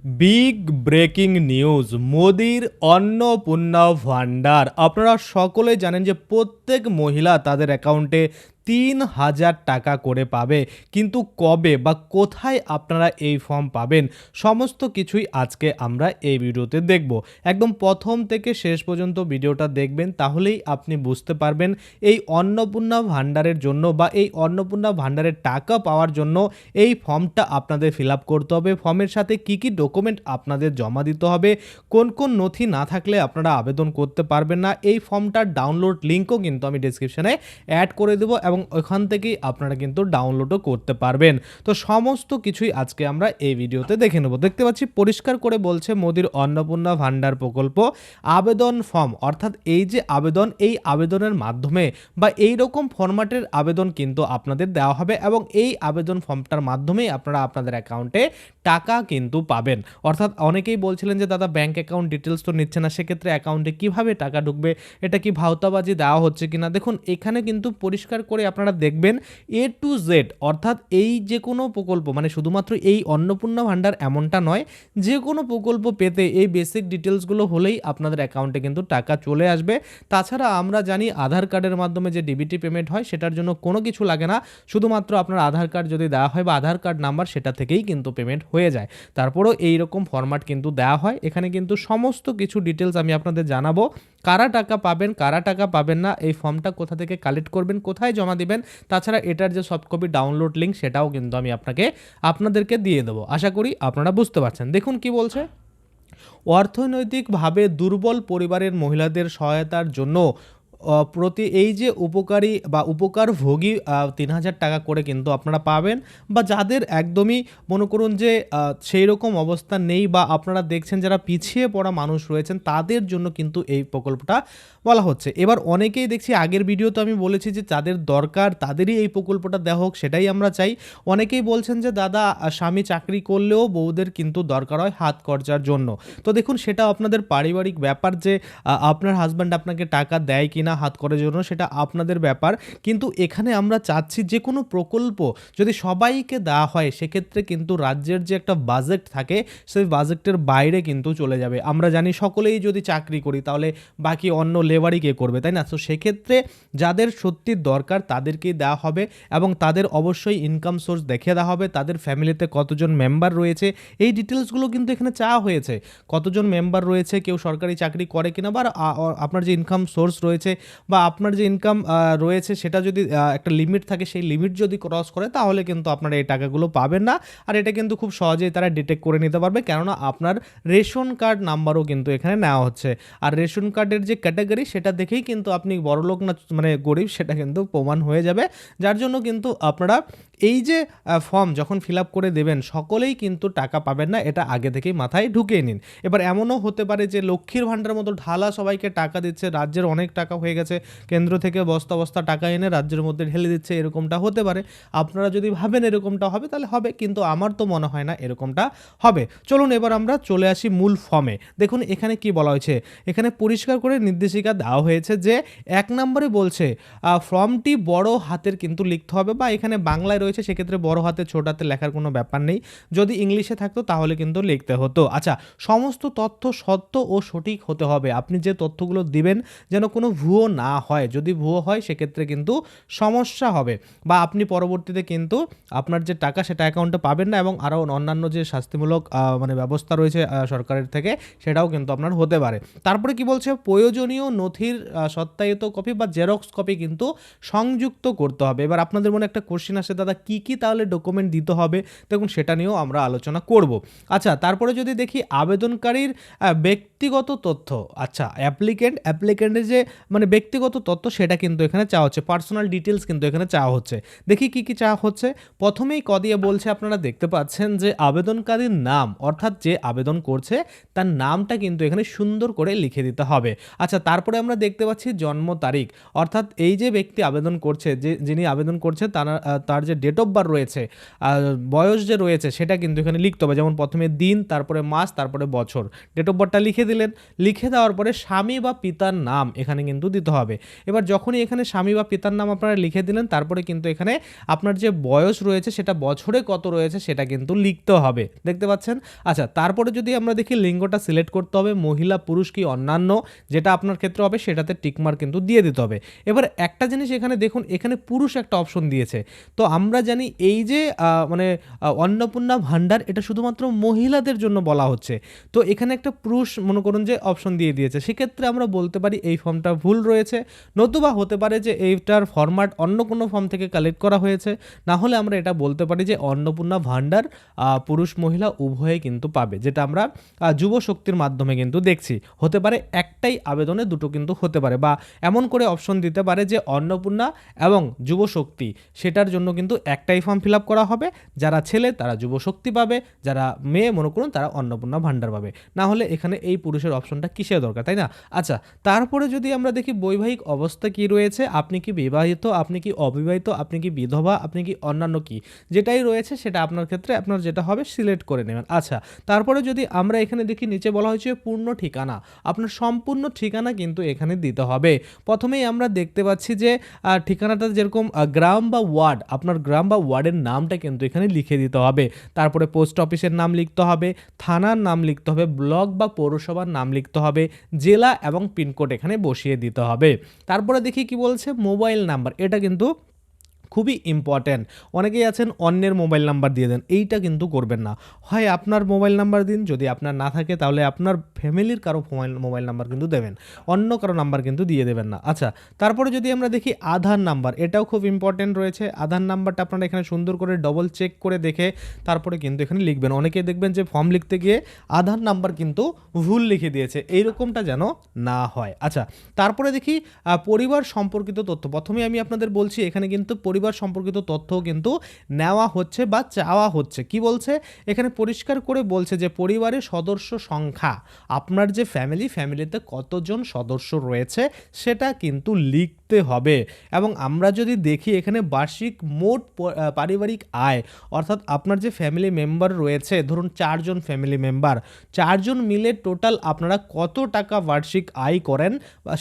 Big breaking news, মোদির অন্নপূর্ণা ভান্ডার। আপনারা সকলে জানেন যে প্রত্যেক মহিলা তাদের অ্যাকাউন্টে ৩,০০০ টাকা করে পাবে, কিন্তু কবে বা কোথায় আপনারা এই ফর্ম পাবেন সমস্ত কিছুই আজকে আমরা এই ভিডিওতে দেখব। একদম প্রথম থেকে শেষ পর্যন্ত ভিডিওটা দেখবেন, তাহলেই আপনি বুঝতে পারবেন এই অন্নপূর্ণা ভান্ডারের জন্য বা এই অন্নপূর্ণা ভান্ডারের টাকা পাওয়ার জন্য এই ফর্মটা আপনাদের ফিল আপ করতে হবে। ফর্মের সাথে কি কি ডকুমেন্ট আপনাদের জমা দিতে হবে, কোন কোন নথি না থাকলে আপনারা আবেদন করতে পারবেন না, এই ফর্মটার ডাউনলোড লিঙ্কও কিন্তু আমি ডেসক্রিপশনে অ্যাড করে দেবো এবং ওখান থেকেই আপনারা কিন্তু ডাউনলোডও করতে পারবেন। তো সমস্ত কিছুই আজকে আমরা এই ভিডিওতে দেখে নেব। দেখতে পাচ্ছি পরিষ্কার করে বলছে মোদির অন্নপূর্ণা ভান্ডার প্রকল্প আবেদন ফর্ম, অর্থাৎ এই যে আবেদন, এই আবেদনের মাধ্যমে বা এই রকম ফরম্যাটের আবেদন কিন্তু আপনাদের দেওয়া হবে এবং এই আবেদন ফর্মটার মাধ্যমেই আপনারা আপনাদের অ্যাকাউন্টে টাকা কিন্তু পাবেন। অর্থাৎ অনেকেই বলছিলেন যে দাদা ব্যাংক অ্যাকাউন্ট ডিটেলস তো নিচ্ছে না, সেক্ষেত্রে অ্যাকাউন্টে কিভাবে টাকা ঢুকবে, এটা কি ভাওতাবাজি দেওয়া হচ্ছে কিনা। দেখুন এখানে কিন্তু পরিষ্কার করে আপনারা দেখবেন এ টু জেড, অর্থাৎ এই যে কোনো প্রকল্প, মানে শুধুমাত্র এই অন্নপূর্ণা ভান্ডার এমনটা নয়, যে কোনো প্রকল্প পেতে এই বেসিক ডিটেলসগুলো হলেই আপনাদের অ্যাকাউন্টে কিন্তু টাকা চলে আসবে। তাছাড়া আমরা জানি আধার কার্ডের মাধ্যমে যে ডিবিটি পেমেন্ট হয় সেটার জন্য কোনো কিছু লাগে না, শুধুমাত্র আপনার আধার কার্ড যদি দেওয়া হয় বা আধার কার্ড নাম্বার, সেটা থেকেই কিন্তু পেমেন্ট হয়ে যায়। তারপরেও এইরকম ফরম্যাট কিন্তু দেওয়া হয়। এখানে কিন্তু সমস্ত কিছু ডিটেলস আমি আপনাদের জানাবো, কারা টাকা পাবেন কারা টাকা পাবেন না, এই ফর্মটা কোথা থেকে কালেক্ট করবেন, কোথায় জমা দিবেন, তাছাড়া এটার যে সফট কপি ডাউনলোড লিঙ্ক সেটাও কিন্তু আমি আপনাদেরকে দিয়ে দেবো। আশা করি আপনারা বুঝতে পারছেন। দেখুন কি বলছে, অর্থনৈতিকভাবে দুর্বল পরিবারের মহিলাদের সহায়তার জন্য প্রতি এই যে উপকারী বা উপকারভোগী ৩,০০০ টাকা করে কিন্তু আপনারা পাবেন। বা যাদের একদমই মনে করুন যে সেই রকম অবস্থা নেই বা আপনারা দেখছেন যারা পিছিয়ে পড়া মানুষ রয়েছেন, তাদের জন্য কিন্তু এই প্রকল্পটা বলা হচ্ছে। এবার অনেকেই দেখছি, আগের ভিডিওতে আমি বলেছি যে যাদের দরকার তাদেরই এই প্রকল্পটা দেওয়া হোক, সেটাই আমরা চাই। অনেকেই বলছেন যে দাদা স্বামী চাকরি করলেও বউদের কিন্তু দরকার হয় হাত খরচার জন্য। তো দেখুন সেটা আপনাদের পারিবারিক ব্যাপার যে আপনার হাজব্যান্ড আপনাকে টাকা দেয় কিনা হাত করার জন্য, সেটা আপনাদের ব্যাপার। কিন্তু এখানে আমরা চাচ্ছি যে কোনো প্রকল্প যদি সবাইকে দেওয়া হয়, সেক্ষেত্রে কিন্তু রাজ্যের যে একটা বাজেট থাকে সেই বাজেটের বাইরে কিন্তু চলে যাবে। আমরা জানি সকলেই যদি চাকরি করি তাহলে বাকি অন্য লেবারই কে করবে, তাই না? তো সেক্ষেত্রে যাদের সত্যি দরকার তাদেরকেই দেওয়া হবে এবং তাদের অবশ্যই ইনকাম সোর্স দেখে দেওয়া হবে, তাদের ফ্যামিলিতে কতজন মেম্বার রয়েছে এই ডিটেলসগুলো কিন্তু এখানে চাওয়া হয়েছে। কতজন মেম্বার রয়েছে, কেউ সরকারি চাকরি করে কিনা, বা আপনার যে ইনকাম সোর্স রয়েছে বা আপনার যে ইনকাম রয়েছে সেটা যদি একটা লিমিট থাকে, সেই লিমিট যদি ক্রস করে তাহলে কিন্তু আপনারা এই টাকাগুলো পাবেন না। আর এটা কিন্তু খুব সহজেই তারা ডিটেক্ট করে নিতে পারবে, কেননা আপনার রেশন কার্ড নাম্বারও কিন্তু এখানে নেওয়া হচ্ছে। আর রেশন কার্ডের যে ক্যাটাগরি সেটা দেখেই কিন্তু আপনি বড়লোক না মানে গরিব সেটা কিন্তু প্রমাণ হয়ে যাবে। যার জন্য কিন্তু আপনারা এই যে ফর্ম যখন ফিল আপ করে দেবেন সকলেই কিন্তু টাকা পাবেন না, এটা আগে থেকেই মাথায় ঢুকিয়ে নিন। এবার এমনও হতে পারে যে লক্ষ্মীর ভাণ্ডার মতো ঢালা সবাইকে টাকা দিচ্ছে, রাজ্যের অনেক টাকা হয়ে গেছে, কেন্দ্র থেকে বস্তা বস্তা টাকা এনে রাজ্যের মধ্যে ঢেলে দিচ্ছে, এরকমটা হতে পারে। আপনারা যদি ভাবেন এরকমটা হবে তাহলে হবে, কিন্তু আমার তো মনে হয় না এরকমটা হবে। চলুন এবার আমরা চলে আসি মূল ফর্মে। দেখুন এখানে কি বলা হয়েছে, এখানে পরিষ্কার করে নির্দেশিকা দেওয়া হয়েছে যে 1 নম্বরে বলছে ফর্মটি বড় হাতের কিন্তু লিখতে হবে, বা এখানে বাংলায় রয়েছে সেক্ষেত্রে বড় হাতে ছোট হাতে লেখার কোনো ব্যাপার নেই, যদি ইংলিশে থাকতো তাহলে কিন্তু লিখতে হতো। আচ্ছা, সমস্ত তথ্য সত্য ও সঠিক হতে হবে। আপনি যে তথ্যগুলো দিবেন যেন কোনো ভুয়ো না হয়, যদি ভুয়ো হয় সেক্ষেত্রে কিন্তু সমস্যা হবে, বা আপনি পরবর্তীতে কিন্তু আপনার যে টাকা সেটা অ্যাকাউন্টে পাবেন না এবং আরও অন্যান্য যে শাস্তিমূলক মানে ব্যবস্থা রয়েছে সরকারের থেকে সেটাও কিন্তু আপনার হতে পারে। তারপরে কি বলছে, প্রয়োজনীয় নথির সত্যায়িত কপি বা জেরক্স কপি কিন্তু সংযুক্ত করতে হবে। এবার আপনাদের মনে একটা কোশ্চেন আসে, দাদা কি কি তাহলে ডকুমেন্ট দিতে হবে, দেখুন সেটা নিয়েও আমরা আলোচনা করব। আচ্ছা, তারপরে যদি দেখি আবেদনকারীর ব্যক্তিগত তথ্য, আচ্ছা অ্যাপ্লিকেন্টের যে মানে ব্যক্তিগত তথ্য সেটা কিন্তু এখানে চাওয়া হচ্ছে, পার্সোনাল ডিটেলস কিন্তু এখানে চাওয়া হচ্ছে। দেখি কি কি চাওয়া হচ্ছে। প্রথমেই ক দিয়ে বলছে, আপনারা দেখতে পাচ্ছেন যে আবেদনকারীর নাম, অর্থাৎ যে আবেদন করছে তার নামটা কিন্তু এখানে সুন্দর করে লিখে দিতে হবে। আচ্ছা, তারপরে আমরা দেখতে পাচ্ছি জন্ম তারিখ, অর্থাৎ এই যে ব্যক্তি আবেদন করছে, যিনি আবেদন করছে তার যে ডেট অফ বার্থ রয়েছে, বয়স যে রয়েছে সেটা কিন্তু এখানে লিখতে হবে। যেমন প্রথমে দিন, তারপরে মাস, তারপরে বছর, ডেট অফ বার্থটা লিখে দিলেন। লিখে দেওয়ার পরে স্বামী বা পিতার নাম এখানে কিন্তু দিতে হবে। এবার যখনই এখানে স্বামী বা পিতার নাম আপনারা লিখে দিলেন, তারপরে কিন্তু এখানে আপনার যে বয়স রয়েছে সেটা বছরে কত রয়েছে সেটা কিন্তু লিখতে হবে, দেখতে পাচ্ছেন। আচ্ছা, তারপরে যদি আমরা দেখি লিঙ্গটা সিলেক্ট করতে হবে, মহিলা, পুরুষ কি অন্যান্য, যেটা আপনার ক্ষেত্রে হবে সেটাতে টিকমার্ক কিন্তু দিয়ে দিতে হবে। এবার একটা জিনিস এখানে দেখুন, এখানে পুরুষ একটা অপশন দিয়েছে। তো আমরা জানি এই যে অন্নপূর্ণা ভাণ্ডার এটা শুধুমাত্র মহিলাদের জন্য বলা হচ্ছে, তো এখানে একটা পুরুষ মনে করুন যে অপশন দিয়ে দিয়েছে, সেক্ষেত্রে আমরা বলতে পারি এই ফর্মটা ভুল রয়েছে, নতুবা হতে পারে যে এইটার ফরম্যাট অন্য কোনো ফর্ম থেকে কালেক্ট করা হয়েছে। না হলে আমরা এটা বলতে পারি যে অন্নপূর্ণা ভাণ্ডার পুরুষ মহিলা উভয়ে কিন্তু পাবে, যেটা আমরা যুব শক্তির মাধ্যমে কিন্তু দেখছি। হতে পারে একটাই আবেদনে দুটো কিন্তু হতে পারে, বা এমন করে অপশন দিতে পারে যে অন্নপূর্ণা এবং যুব শক্তি, সেটার জন্য কিন্তু একটাই ফর্ম ফিল আপ করা হবে। যারা ছেলে তারা যুব শক্তি পাবে, যারা মেয়ে মনে করুন তারা অন্নপূর্ণা ভাণ্ডার পাবে। না হলে এখানে এই পুরুষের অপশনটা কিসের দরকার, তাই না? আচ্ছা, তারপরে যদি আমরা দেখি বৈবাহিক অবস্থা কি রয়েছে, আপনি কি বিবাহিত, আপনি কি অবিবাহিত, আপনি কি বিধবা, আপনি কি অন্যান্য, কি যেটাই রয়েছে সেটা আপনার ক্ষেত্রে আপনার যেটা হবে সিলেক্ট করে নেবেন। আচ্ছা, তারপরে যদি আমরা এখানে দেখি নিচে বলা হয়েছে পূর্ণ ঠিকানা, আপনার সম্পূর্ণ ঠিকানা কিন্তু এখানে দিতে হবে। প্রথমেই আমরা দেখতে পাচ্ছি যে ঠিকানাটা যেরকম গ্রাম বা ওয়ার্ড, আপনার গ্রাম বা ওয়ার্ডের নামটা কিন্তু এখানে লিখে দিতে হবে। তারপরে পোস্ট অফিসের নাম লিখতে হবে, থানার নাম লিখতে হবে, ব্লক বা পৌরসভার নাম লিখতে হবে, জেলা এবং পিনকোড এখানে বসিয়ে দিতে হবে। তারপরে দেখি কি বলছে, মোবাইল নাম্বার, এটা কিন্তু খুবই ইম্পর্ট্যান্ট। অনেকেই আছেন অন্যের মোবাইল নাম্বার দিয়ে দেন, এইটা কিন্তু করবেন না। হয় আপনার মোবাইল নাম্বার দিন, যদি আপনার না থাকে তাহলে আপনার ফ্যামিলির কারো মোবাইল নাম্বার কিন্তু দেবেন, অন্য কারো নাম্বার কিন্তু দিয়ে দেবেন না। আচ্ছা, তারপরে যদি আমরা দেখি আধার নাম্বার, এটাও খুব ইম্পর্ট্যান্ট রয়েছে। আধার নাম্বারটা আপনারা এখানে সুন্দর করে ডবল চেক করে দেখে তারপরে কিন্তু এখানে লিখবেন। অনেকেই দেখবেন যে ফর্ম লিখতে গিয়ে আধার নাম্বার কিন্তু ভুল লিখে দিয়েছে, এইরকমটা যেন না হয়। আচ্ছা, তারপরে দেখি পরিবার সম্পর্কিত তথ্য। প্রথমে আমি আপনাদের বলছি এখানে কিন্তু পরিবার সম্পর্কিত তথ্য কিন্তু নেওয়া হচ্ছে বা চাওয়া হচ্ছে। কি বলছে এখানে পরিষ্কার করে বলছে যে পরিবারের সদস্য সংখ্যা, আপনার যে ফ্যামিলিতে কতজন সদস্য রয়েছে সেটা কিন্তু লিখতে হবে। এবং আমরা যদি দেখি এখানে বার্ষিক মোট পারিবারিক আয়, অর্থাৎ আপনার যে ফ্যামিলি মেম্বার রয়েছে, ধরুন 4 জন ফ্যামিলি মেম্বার, 4 জন মিলে টোটাল আপনারা কত টাকা বার্ষিক আয় করেন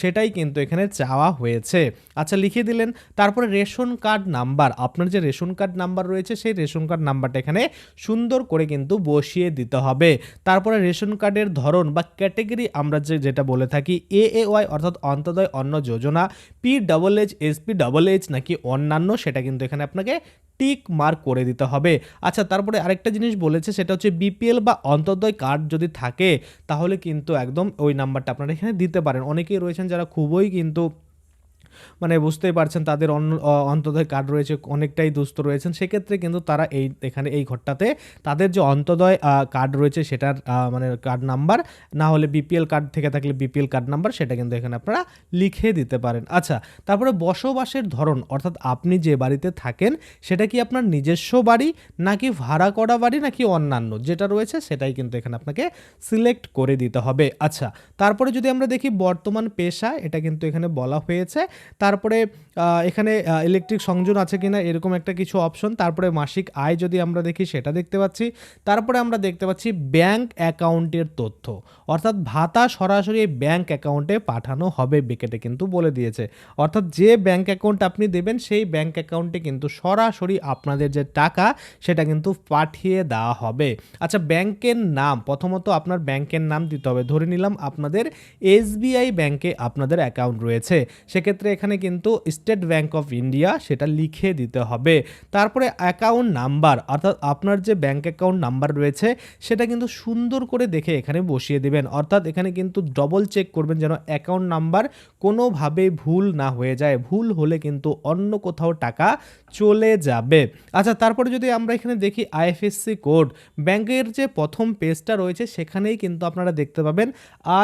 সেটাই কিন্তু এখানে চাওয়া হয়েছে। আচ্ছা, লিখে দিলেন। তারপরে রেশন কার্ড নাম্বার, আপনার যে রেশন কার্ড নাম্বার রয়েছে সেই রেশন কার্ড নাম্বারটা এখানে সুন্দর করে কিন্তু বসিয়ে দিতে হবে। তারপরে রেশন কার্ডের ধরন বা ক্যাটেগরি আমরা যেটা বলে থাকি, AAY অর্থাৎ অন্তোদয় অন্ন যোজনা, PHH SPHH নাকি অন্যান্য, সেটা কিন্তু এখানে আপনাকে টিক মার্ক করে দিতে হবে। আচ্ছা, তারপরে আরেকটা জিনিস বলেছে সেটা হচ্ছে BPL বা অন্তোদয় কার্ড যদি থাকে তাহলে কিন্তু একদম ওই নাম্বারটা আপনারা এখানে দিতে পারেন। অনেকেই রয়েছেন যারা খুবই কিন্তু মানে বুঝতেই পারছেন তাদের অন্তোদয় কার্ড রয়েছে, অনেকটাই দুস্থ রয়েছেন, সেক্ষেত্রে কিন্তু তারা এখানে এই ঘরটাতে তাদের যে অন্তোদয় কার্ড রয়েছে সেটার মানে কার্ড নাম্বার, না হলে BPL কার্ড থেকে থাকলে BPL কার্ড নাম্বার, সেটা কিন্তু এখানে আপনারা লিখে দিতে পারেন। আচ্ছা, তারপরে বসবাসের ধরন, অর্থাৎ আপনি যে বাড়িতে থাকেন সেটা কি আপনার নিজস্ব বাড়ি নাকি ভাড়া করা বাড়ি নাকি অন্যান্য, যেটা রয়েছে সেটাই কিন্তু এখানে আপনাকে সিলেক্ট করে দিতে হবে। আচ্ছা, তারপরে যদি আমরা দেখি বর্তমান পেশা, এটা কিন্তু এখানে বলা হয়েছে। তারপরে এখানে ইলেকট্রিক সংযোগ আছে কিনা এরকম একটা কিছু অপশন। তারপরে মাসিক আয় যদি আমরা দেখি সেটা দেখতে পাচ্ছি। তারপরে আমরা দেখতে পাচ্ছি ব্যাংক অ্যাকাউন্টের তথ্য, অর্থাৎ ভাতা সরাসরি ব্যাংক অ্যাকাউন্টে পাঠানো হবে, বেকেটে কিন্তু বলে দিয়েছে। অর্থাৎ যে ব্যাংক অ্যাকাউন্ট আপনি দেবেন সেই ব্যাংক অ্যাকাউন্টে কিন্তু সরাসরি আপনাদের যে টাকা সেটা কিন্তু পাঠিয়ে দেওয়া হবে। আচ্ছা, ব্যাংকের নাম, প্রথমত আপনার ব্যাংকের নাম দিতে হবে। ধরে নিলাম আপনাদের SBI ব্যাংকে আপনাদের অ্যাকাউন্ট রয়েছে, সেক্ষেত্রে এখানে কিন্তু স্টেট ব্যাংক অফ ইন্ডিয়া সেটা লিখে দিতে হবে। তারপরে অ্যাকাউন্ট নাম্বার, অর্থাৎ আপনার যে ব্যাংক অ্যাকাউন্ট নাম্বার রয়েছে সেটা কিন্তু সুন্দর করে দেখে এখানে বসিয়ে দেবেন। অর্থাৎ এখানে কিন্তু ডবল চেক করবেন যেন অ্যাকাউন্ট নাম্বার কোনোভাবে ভুল না হয়ে যায়, ভুল হলে কিন্তু অন্য কোথাও টাকা চলে যাবে। আচ্ছা, তারপরে যদি আমরা এখানে দেখি IFSC কোড, ব্যাংকের যে প্রথম পেজটা রয়েছে সেখানেই কিন্তু আপনারা দেখতে পাবেন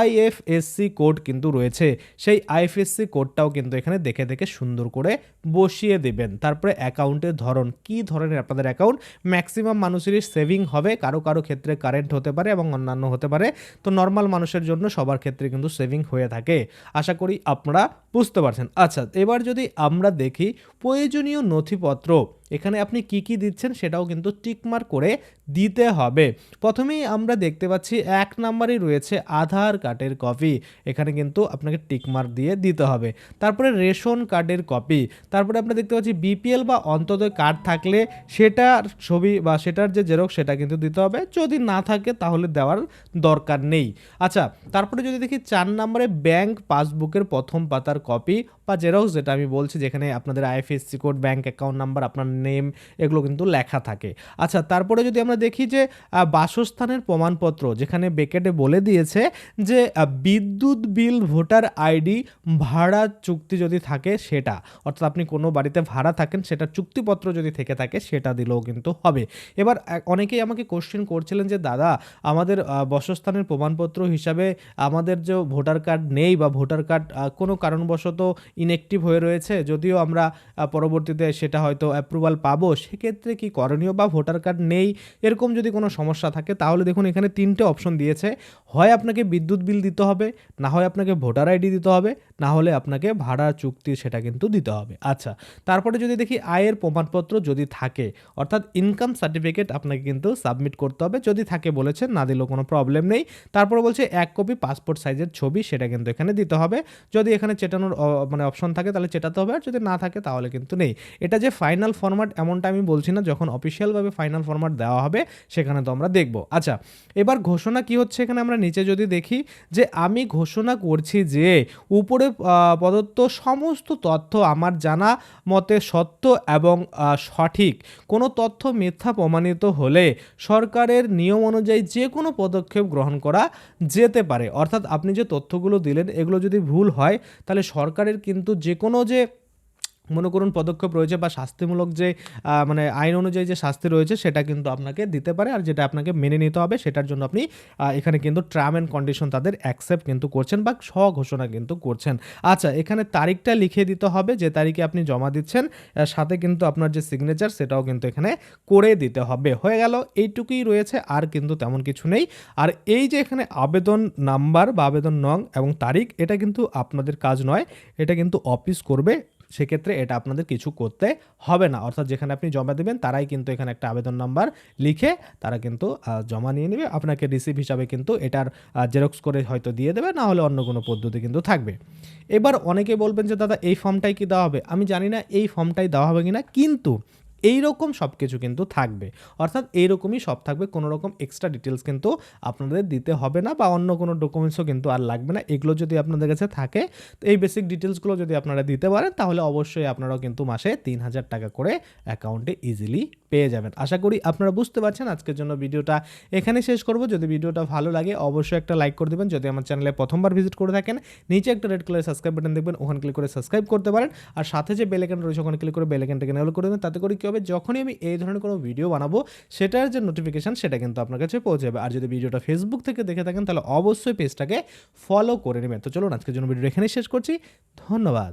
IFSC কোড কিন্তু রয়েছে, সেই IFSC কোডটাও কিন্তু এখানে দেখে দেখে সুন্দর করে বসিয়ে দেবেন। তারপরে অ্যাকাউন্টের ধরন, কি ধরনের আপনাদের অ্যাকাউন্ট, ম্যাক্সিমাম মানুষেরই সেভিং হবে, কারো কারো ক্ষেত্রে কারেন্ট হতে পারে এবং অন্যান্য হতে পারে, তো নর্মাল মানুষের জন্য সবার ক্ষেত্রে কিন্তু সেভিং হয়ে থাকে। আশা করি আপনারা বুঝতে পারছেন। আচ্ছা, এবার যদি আমরা দেখি প্রয়োজনীয় নথিপত্র, এখানে আপনি কি দিচ্ছেন সেটাও কিন্তু টিকমার্ক করে দিতে হবে। প্রথমেই আমরা দেখতে পাচ্ছি ১ নাম্বারেই রয়েছে আধার কার্ডের কপি, এখানে কিন্তু আপনাকে টিকমার্ক দিয়ে দিতে হবে। তারপরে রেশন কার্ডের কপি, তারপরে আমরা দেখতে পাচ্ছি বিপিএল বা অন্তোদয় কার্ড থাকলে সেটার ছবি বা সেটার যে জেরক্স সেটা কিন্তু দিতে হবে, যদি না থাকে তাহলে দেওয়ার দরকার নেই। আচ্ছা, তারপরে যদি দেখি ৪ নম্বরে ব্যাংক পাসবুকের প্রথম পাতার কপি বা জেরক্স, যেটা আমি বলছি যেখানে আপনাদের IFSC code, bank account number, আপনার নেম এগুলো কিন্তু লেখা থাকে। আচ্ছা, তারপরে যদি আমরা দেখি যে বাসস্থানের প্রমাণপত্র, যেখানে বেকেটে বলে দিয়েছে যে বিদ্যুৎ বিল, ভোটার আইডি, ভাড়া চুক্তি যদি থাকে সেটা, অর্থাৎ আপনি কোনো বাড়িতে ভাড়া থাকেন সেটা চুক্তিপত্র যদি থেকে থাকে সেটা দিলেও কিন্তু হবে। এবার অনেকেই আমাকে কোশ্চেন করছিলেন যে দাদা আমাদের বাসস্থানের প্রমাণপত্র হিসাবে আমাদের যে ভোটার কার্ড নেই বা ভোটার কার্ড কোনো কারণবশত ইনঅ্যাক্টিভ হয়ে রয়েছে, যদিও আমরা পরবর্তীতে সেটা হয়তো অ্যাপ্রুভাল পাবো, সেক্ষেত্রে কি করণীয়, বা ভোটার কার্ড নেই এরকম যদি কোনো সমস্যা থাকে, তাহলে দেখুন এখানে 3টে অপশন দিয়েছে। হয় আপনাকে বিদ্যুৎ বিল দিতে হবে, না হয় আপনাকে ভোটার আইডি দিতে হবে, না হলে আপনাকে ভাড়া চুক্তি সেটা কিন্তু দিতে হবে। আচ্ছা, তারপরে যদি দেখি আয়ের প্রমাণপত্র যদি থাকে, অর্থাৎ ইনকাম সার্টিফিকেট আপনাকে কিন্তু সাবমিট করতে হবে, যদি থাকে বলেছেন, না দিলেও কোনো প্রবলেম নেই। তারপরে বলছে 1 কপি পাসপোর্ট সাইজের ছবি, সেটা কিন্তু এখানে দিতে হবে। যদি এখানে চেটানোর মানে অপশন থাকে তাহলে চেটাতে হবে, আর যদি না থাকে তাহলে কিন্তু নেই। এটা যে ফাইনাল ফরম্যাট এমনটা আমি বলছি না, যখন অফিসিয়ালভাবে ফাইনাল ফরম্যাট দেওয়া হবে সেখানে তো আমরা দেখব। আচ্ছা, এবার ঘোষণা কি হচ্ছে, এখানে আমরা নিচে যদি দেখি যে আমি ঘোষণা করছি যে উপরে প্রদত্ত সমস্ত তথ্য আমার জানা মতে সত্য এবং সঠিক। কোনো তথ্য মিথ্যা প্রমাণিত হলে সরকারের নিয়ম অনুযায়ী যে কোনো পদক্ষেপ গ্রহণ করা যেতে পারে। অর্থাৎ আপনি যে তথ্যগুলো দিলেন এগুলো যদি ভুল হয় তাহলে সরকারের কিন্তু যে কোনো যে মনে করুন পদক্ষেপ রয়েছে বা শাস্তিমূলক যে মানে আইন অনুযায়ী যে শাস্তি রয়েছে সেটা কিন্তু আপনাকে দিতে পারে, আর যেটা আপনাকে মেনে নিতে হবে সেটার জন্য আপনি এখানে কিন্তু টার্ম অ্যান্ড কন্ডিশন তাদের অ্যাকসেপ্ট কিন্তু করছেন বা স্বঘোষণা কিন্তু করছেন। আচ্ছা, এখানে তারিখটা লিখে দিতে হবে, যে তারিখে আপনি জমা দিচ্ছেন, সাথে কিন্তু আপনার যে সিগনেচার সেটাও কিন্তু এখানে করে দিতে হবে। হয়ে গেল, এইটুকুই রয়েছে, আর কিন্তু তেমন কিছু নেই। আর এই যে এখানে আবেদন নাম্বার বা আবেদন নং এবং তারিখ, এটা কিন্তু আপনাদের কাজ নয়, এটা কিন্তু অফিস করবে, সেক্ষেত্রে এটা আপনাদের কিছু করতে হবে না। অর্থাৎ যেখানে আপনি জমা দেবেন তারাই কিন্তু এখানে একটা আবেদন নাম্বার লিখে তারা কিন্তু জমা নিয়ে নেবে, আপনাকে রিসিভ হিসাবে কিন্তু এটার জেরক্স করে হয়তো দিয়ে দেবে, না হলে অন্য কোনো পদ্ধতি কিন্তু থাকবে। এবার অনেকে বলবেন যে দাদা এই ফর্মটাই কি দেওয়া হবে, আমি জানি না এই ফর্মটাই দেওয়া হবে কিনা, কিন্তু এইরকম সব কিছু কিন্তু থাকবে, অর্থাৎ এইরকমই সব থাকবে, কোনো রকম এক্সট্রা ডিটেলস কিন্তু আপনাদের দিতে হবে না, বা অন্য কোনো ডকুমেন্টসও কিন্তু আর লাগবে না। এগুলো যদি আপনাদের কাছে থাকে, তো এই বেসিক ডিটেলসগুলো যদি আপনারা দিতে পারেন তাহলে অবশ্যই আপনারাও কিন্তু মাসে ৩,০০০ টাকা করে অ্যাকাউন্টে ইজিলি পেয়ে যাবেন। আশা করি আপনারা বুঝতে পারছেন। আজকের জন্য ভিডিওটা এখানে শেষ করব। যদি ভিডিওটা ভালো লাগে অবশ্যই একটা লাইক করে দেবেন। যদি আমার চ্যানেলে প্রথমবার ভিজিট করে থাকেন, নিচে একটা রেড কালারের সাবস্ক্রাইব বাটন দেখবেন, ওখানে ক্লিক করে সাবস্ক্রাইব করতে পারেন, আর সাথে যে বেল আইকন রয়েছে ওখানে ক্লিক করে বেল আইকনটাকে এনেবল করে দেবেন। তাতে করে কি হবে, যখনই আমি এই ধরনের কোনো ভিডিও বানাবো সেটার যে নোটিফিকেশন সেটা কিন্তু আপনার কাছে পৌঁছে যাবে। আর যদি ভিডিওটা ফেসবুক থেকে দেখে থাকেন তাহলে অবশ্যই পেজটাকে ফলো করে নেবেন। তো চলুন আজকের জন্য ভিডিও এখানেই শেষ করছি। ধন্যবাদ।